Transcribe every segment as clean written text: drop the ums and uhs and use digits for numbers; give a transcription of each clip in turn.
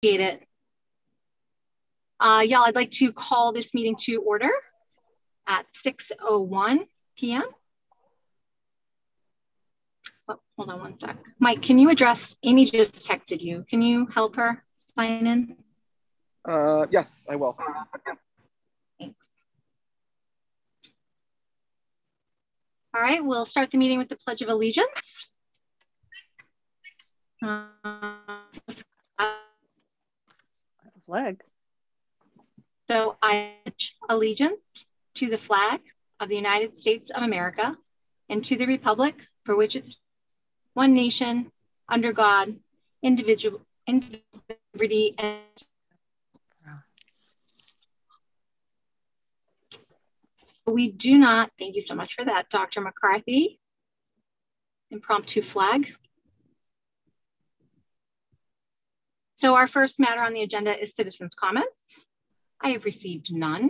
Appreciate it. Y'all, I'd like to call this meeting to order at 6:01 p.m. Oh, hold on one sec. Mike, can you address, Amy just texted you. Can you help her sign in? Yes, I will. Thanks. All right, we'll start the meeting with the Pledge of Allegiance. Flag. So I pledge allegiance to the flag of the United States of America and to the republic for which it's one nation, under God, individual, liberty, and we do not, thank you so much for that, Dr. McCarthy. Impromptu flag. So our first matter on the agenda is citizens' comments. I have received none.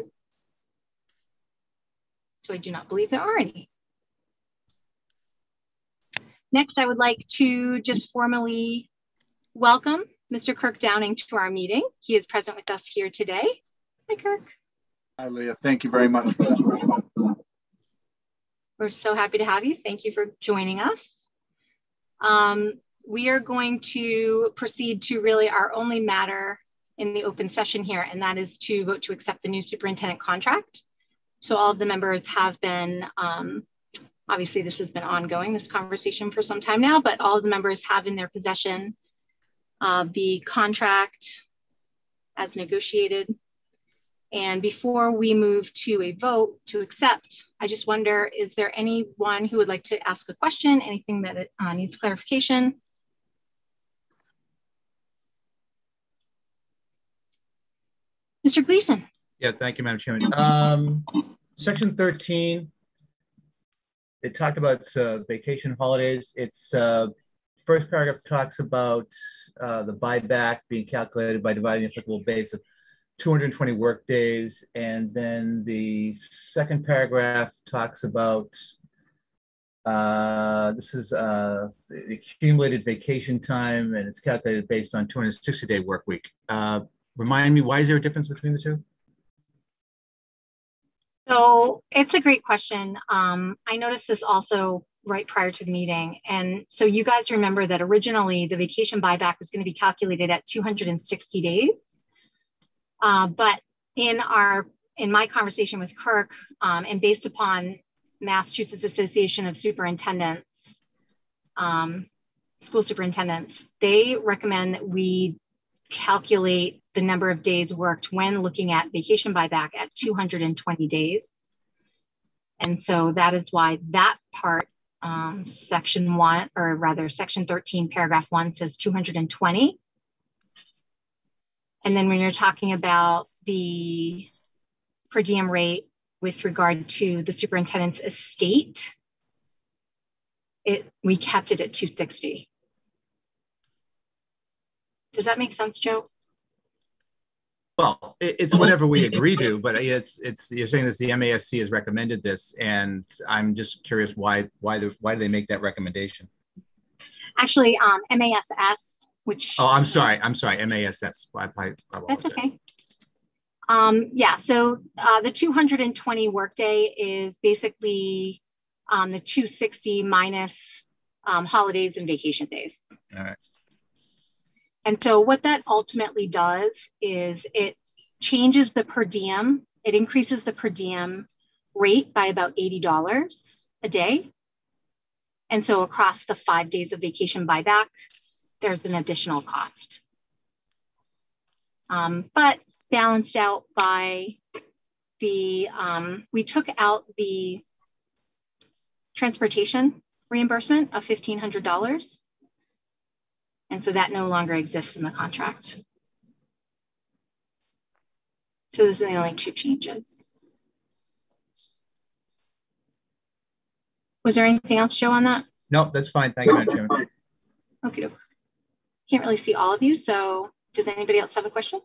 So I do not believe there are any. Next, I would like to just formally welcome Mr. Kirk Downing to our meeting. He is present with us here today. Hi, Kirk. Hi, Leah. Thank you very much for that. We're so happy to have you. Thank you for joining us. We are going to proceed to really our only matter in the open session here, and that is to vote to accept the new superintendent contract. So all of the members have been, obviously this has been ongoing, this conversation for some time now, but all of the members have in their possession the contract as negotiated. And before we move to a vote to accept, I just wonder, is there anyone who would like to ask a question, anything that needs clarification? Mr. Gleason. Yeah, thank you, Madam Chairman. Section 13, it talked about vacation holidays. It's first paragraph talks about the buyback being calculated by dividing the applicable base of 220 work days. And then the second paragraph talks about this is the accumulated vacation time, and it's calculated based on 260-day work week. Remind me, why is there a difference between the two? So it's a great question. I noticed this also right prior to the meeting. And so you guys remember that originally the vacation buyback was going to be calculated at 260 days. But in my conversation with Kirk, and based upon Massachusetts Association of Superintendents, school superintendents, they recommend that we calculate the number of days worked when looking at vacation buyback at 220 days. And so that is why that part, section 1, or rather section 13, paragraph 1 says 220. And then when you're talking about the per diem rate with regard to the superintendent's estate, we kept it at 260. Does that make sense, Joe? Well, it's whatever we agree to, but it's you're saying this, the MASC has recommended this, and I'm just curious why do they make that recommendation? Actually, MASS, which I'm sorry, MASS. That's okay. Yeah, so the 220 workday is basically the 260 minus holidays and vacation days. All right. And so what that ultimately does is it changes the per diem. It increases the per diem rate by about $80 a day. And so across the 5 days of vacation buyback, there's an additional cost. But balanced out by the, we took out the transportation reimbursement of $1,500. And so that no longer exists in the contract. So those are the only 2 changes. Was there anything else, Joe, on that? No, that's fine. Thank you, Madam Chairman. Okay. Can't really see all of you. So does anybody else have a question?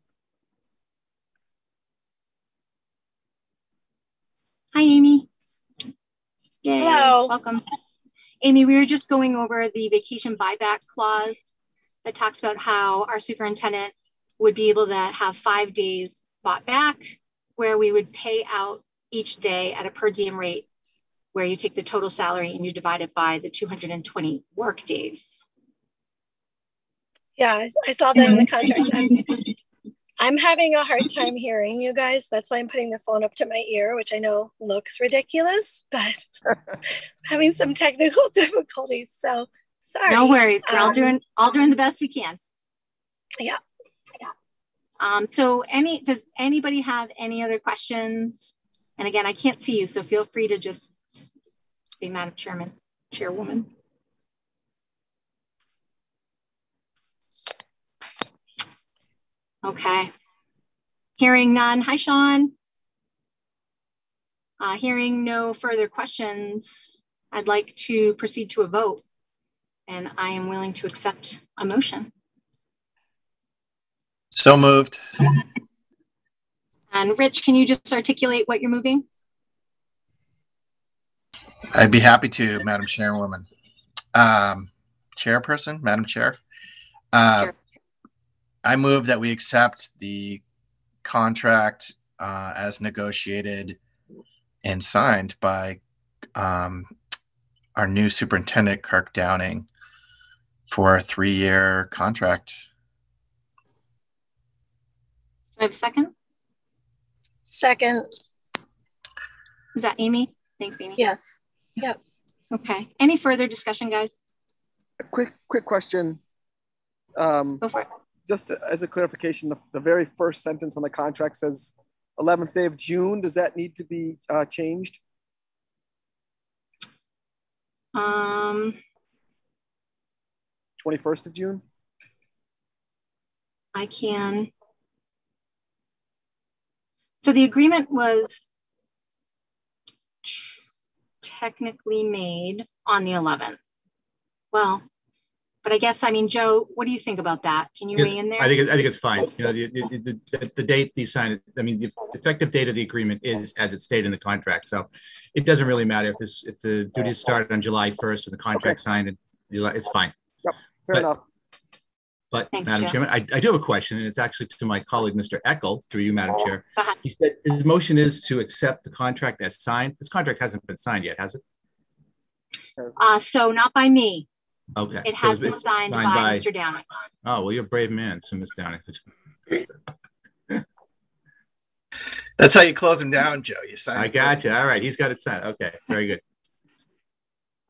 Hi, Amy. Yay. Hello. Welcome. Amy, we were just going over the vacation buyback clause that talks about how our superintendent would be able to have 5 days bought back, where we would pay out each day at a per diem rate, where you take the total salary and you divide it by the 220 work days. Yeah, I saw that in the contract. I'm having a hard time hearing you guys. That's why I'm putting the phone up to my ear, which I know looks ridiculous, but I'm having some technical difficulties. So sorry. No worries. We're all doing the best we can. Yeah. So does anybody have any other questions? And again, I can't see you, so feel free to just say Madam Chairwoman. Okay. Hearing none. Hi, Shawn. Hearing no further questions, I'd like to proceed to a vote, and I am willing to accept a motion. So moved. And Rich, can you just articulate what you're moving? I'd be happy to, Madam Chairwoman. Chairperson, Madam Chair. Sure. I move that we accept the contract as negotiated and signed by our new superintendent, Kirk Downing, for a 3-year contract. Do I have a second? Second. Is that Amy? Thanks, Amy. Yes. Yep. Okay. Any further discussion, guys? A quick question. Go for it. Just as a clarification, the very first sentence on the contract says 11th day of June. Does that need to be changed? 21st of June? I can. So the agreement was technically made on the 11th. Well, but I guess, I mean, Joe, what do you think about that? Can you weigh in there? I think it's fine. You know, the date they signed it. I mean, the effective date of the agreement is as it stated in the contract. So it doesn't really matter if the duties started on July 1st and the contract signed in July, it's fine. Yep, fair enough. But Thanks, Madam Joe. Chairman, I do have a question, and it's actually to my colleague, Mr. Eckel, through you, Madam Chair. Go ahead. He said his motion is to accept the contract as signed. This contract hasn't been signed yet, has it? So not by me. Okay. It So has been signed by Mr. Downing. Oh, well, you're a brave man, so Ms. Downing. That's how you close him down, Joe. You sign. I got you. All right. He's got it signed. Okay. Very good.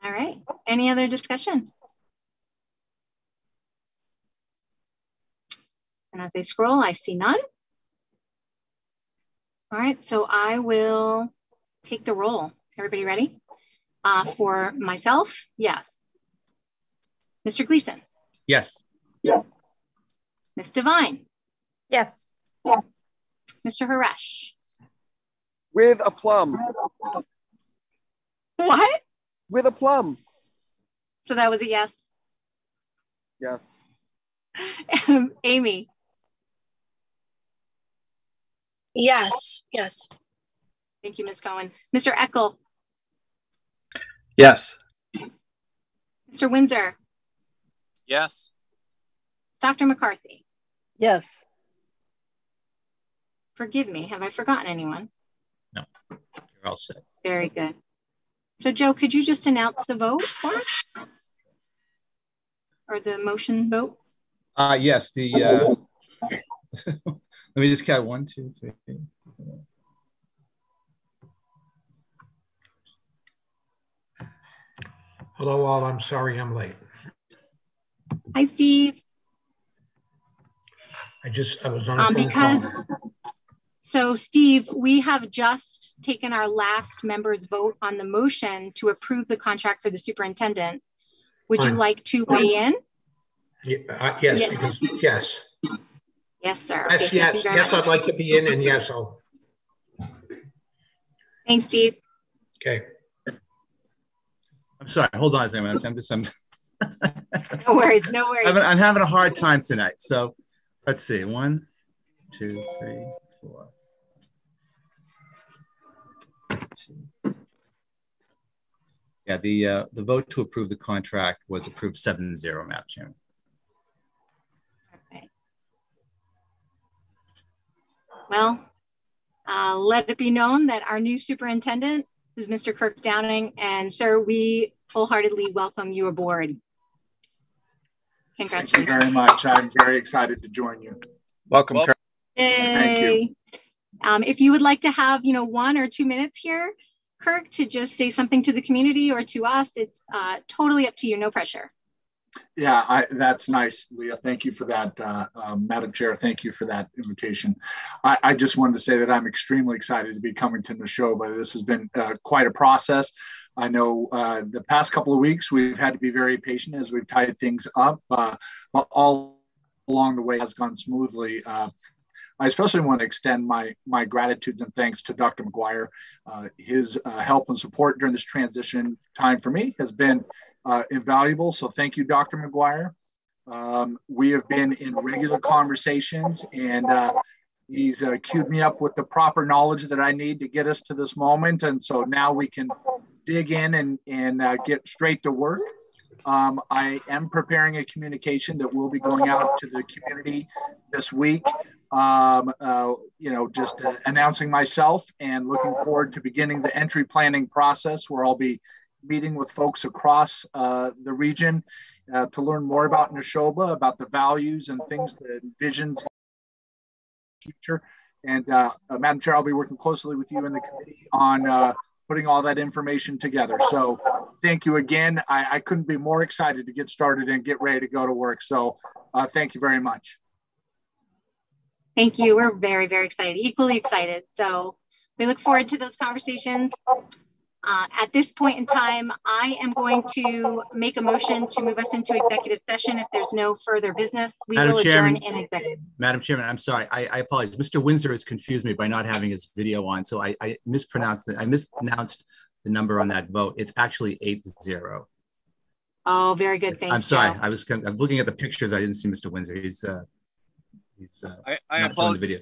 All right. Any other discussion? And as I scroll, I see none. All right. So I will take the roll. Everybody ready? For myself, yes. Mr. Gleason? Yes. Ms. Devine? Yes. Mr. Horesh? With a plum. What? With a plum. So that was a yes. Yes. Amy? Yes. Yes. Thank you, Ms. Cohen. Mr. Eckel? Yes. Mr. Winsor? Yes. Dr. McCarthy? Yes. Forgive me, have I forgotten anyone? No. You're all set. Very good. So Joe, could you just announce the vote for us? Or the motion vote? Yes. The let me just count 1, 2, 3. Hello, all. I'm sorry I'm late. Hi, Steve. I was on a phone call. So Steve, we have just taken our last member's vote on the motion to approve the contract for the superintendent. Would you like to weigh in? Yeah, yes, Yeah. because yes. Yes, sir. Yes, Okay, yes, yes, I'd like to be in, and yes, I'll. Thanks, Steve. Okay. I'm sorry. Hold on a second. I'm just. No worries. No worries. I'm having a hard time tonight. So let's see. 1, 2, 3, 4. Yeah, the vote to approve the contract was approved 7-0, Madam Chairman. Okay. Well, let it be known that our new superintendent is Mr. Kirk Downing, and sir, we wholeheartedly welcome you aboard. Congratulations. Thank you very much. I'm very excited to join you. Welcome, Kirk. Yay. Thank you. If you would like to have, 1 or 2 minutes here, Kirk, to just say something to the community or to us, it's totally up to you, no pressure. Yeah, that's nice, Leah. Thank you for that, Madam Chair. Thank you for that invitation. I just wanted to say that I'm extremely excited to be coming to NASHOBA. This has been quite a process. I know the past couple of weeks we've had to be very patient as we've tied things up, but all along the way has gone smoothly. I especially want to extend my gratitude and thanks to Dr. Maguire. His help and support during this transition time for me has been invaluable. So thank you, Dr. Maguire. We have been in regular conversations, and he's queued me up with the proper knowledge that I need to get us to this moment. And so now we can dig in and get straight to work. I am preparing a communication that will be going out to the community this week. Just announcing myself and looking forward to beginning the entry planning process, where I'll be meeting with folks across the region to learn more about NASHOBA, about the values and things that envisions the future. And Madam Chair, I'll be working closely with you in the committee on putting all that information together. So thank you again. I couldn't be more excited to get started and get ready to go to work. So thank you very much. Thank you. We're very, very excited, equally excited. So we look forward to those conversations. At this point in time, I am going to make a motion to move us into executive session. If there's no further business, we will adjourn in executive. Madam Chairman, I'm sorry. I apologize. Mr. Winsor has confused me by not having his video on. So I mispronounced it. I mispronounced the number on that vote. It's actually 8-0. Oh, very good. Thanks. I'm sorry. I'm looking at the pictures. I didn't see Mr. Winsor. I apologize. The video.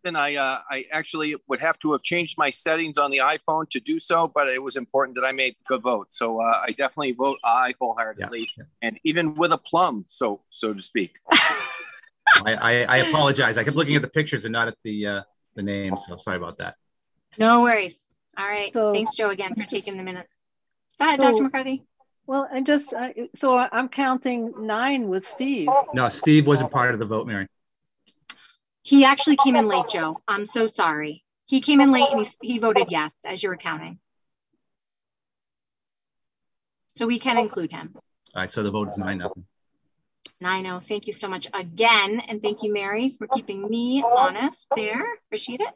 Then I actually would have to have changed my settings on the iPhone to do so, but it was important that I made the vote. So I definitely vote aye wholeheartedly, and even with a plum, so to speak. I apologize. I kept looking at the pictures and not at the name, so sorry about that. No worries. All right. So, thanks, Joe, again for taking the minutes. Go ahead, Dr. McCarthy. Well, so I'm counting 9 with Steve. No, Steve wasn't part of the vote, Mary. He actually came in late, Joe. I'm so sorry. He came in late and he voted yes as you were counting. So we can include him. All right, so the vote is 9-0. 9-0. Thank you so much again. And thank you, Mary, for keeping me honest there. Appreciate it.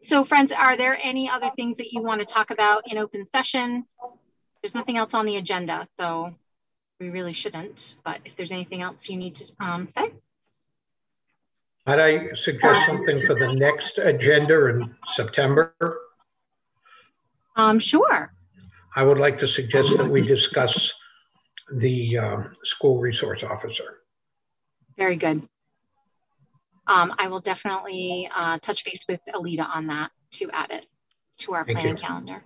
So friends, are there any other things that you want to talk about in open session? There's nothing else on the agenda, so we really shouldn't. But if there's anything else you need to say. Might I suggest something for the next agenda in September? Sure. I would like to suggest that we discuss the school resource officer. Very good. I will definitely touch base with Alita on that to add it to our planning calendar.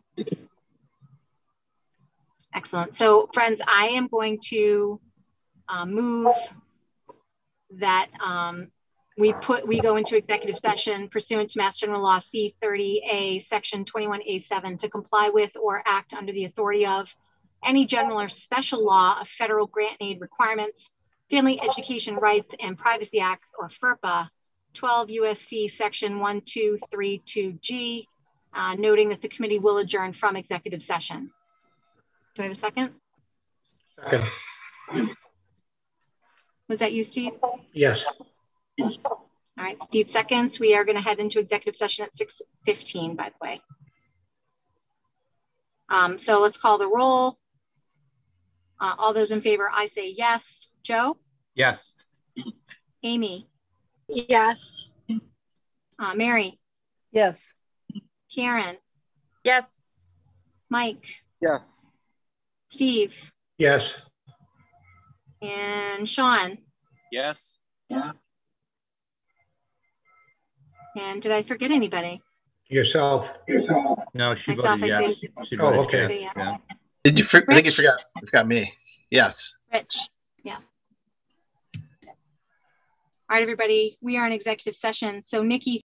Excellent. So friends, I am going to move that we go into executive session pursuant to Mass General Law C-30A, Section 21A7, to comply with or act under the authority of any general or special law of federal grant and aid requirements, Family Education Rights and Privacy Act, or FERPA, 12 U.S.C. Section 1232G, noting that the committee will adjourn from executive session. Do I have a second? Second. Was that you, Steve? Yes. All right, Steve seconds. We are going to head into executive session at 6:15, by the way. So let's call the roll. All those in favor, I say yes. Joe? Yes. Amy? Yes. Mary? Yes. Karen? Yes. Mike? Yes. Steve? Yes. And Shawn? Yes. Yeah. And did I forget anybody? Yourself. No, she voted yes. She voted okay. Yes. Yeah. Did you? I think you forgot me. Yes. Rich. Yeah. All All right, everybody, we are in executive session. So Nikki,